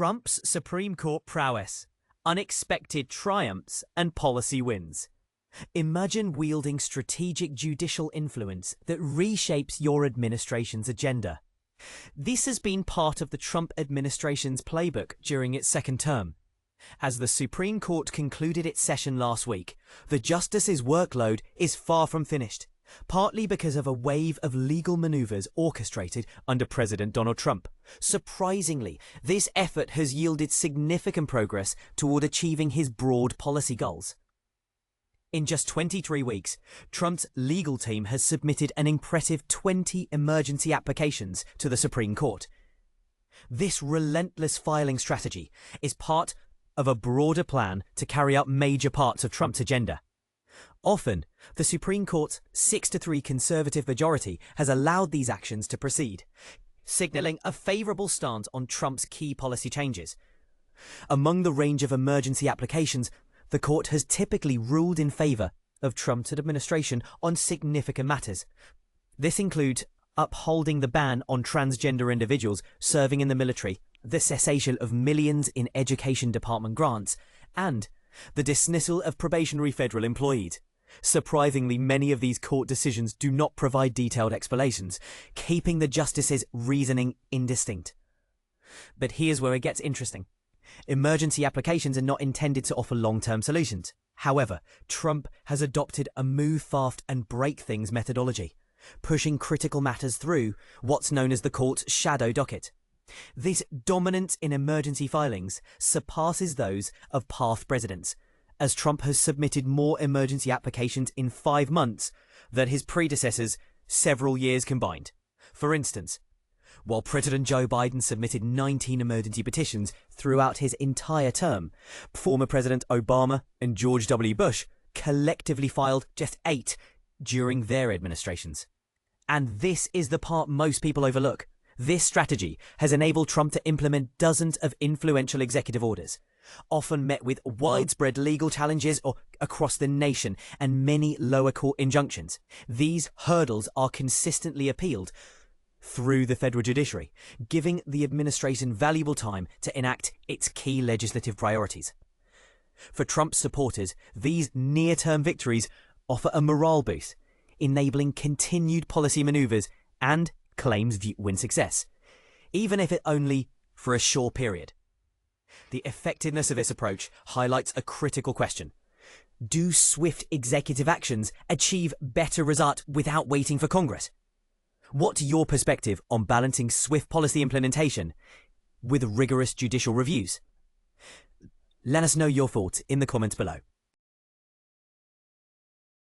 Trump's Supreme Court prowess, unexpected triumphs, and policy wins. Imagine wielding strategic judicial influence that reshapes your administration's agenda. This has been part of the Trump administration's playbook during its second term. As the Supreme Court concluded its session last week, the justices' workload is far from finished, partly because of a wave of legal maneuvers orchestrated under President Donald Trump. Surprisingly, this effort has yielded significant progress toward achieving his broad policy goals. In just 23 weeks, Trump's legal team has submitted an impressive 20 emergency applications to the Supreme Court. This relentless filing strategy is part of a broader plan to carry out major parts of Trump's agenda. Often, the Supreme Court's 6-3 conservative majority has allowed these actions to proceed, signaling a favourable stance on Trump's key policy changes. Among the range of emergency applications, the court has typically ruled in favour of Trump's administration on significant matters. This includes upholding the ban on transgender individuals serving in the military, the cessation of millions in education department grants, and the dismissal of probationary federal employees. Surprisingly, many of these court decisions do not provide detailed explanations, keeping the justices' reasoning indistinct. But here's where it gets interesting. Emergency applications are not intended to offer long-term solutions. However, Trump has adopted a move fast and break things methodology, pushing critical matters through what's known as the court's shadow docket. This dominance in emergency filings surpasses those of past presidents, as Trump has submitted more emergency applications in 5 months than his predecessors several years combined. For instance, while President Joe Biden submitted 19 emergency petitions throughout his entire term, former President Obama and George W. Bush collectively filed just 8 during their administrations. And this is the part most people overlook. This strategy has enabled Trump to implement dozens of influential executive orders, often met with widespread legal challenges across the nation and many lower court injunctions. These hurdles are consistently appealed through the federal judiciary, giving the administration valuable time to enact its key legislative priorities. For Trump's supporters, these near-term victories offer a morale boost, enabling continued policy maneuvers and claims win success, even if it only for a short period. The effectiveness of this approach highlights a critical question. Do swift executive actions achieve better results without waiting for Congress? What's your perspective on balancing swift policy implementation with rigorous judicial reviews? Let us know your thoughts in the comments below.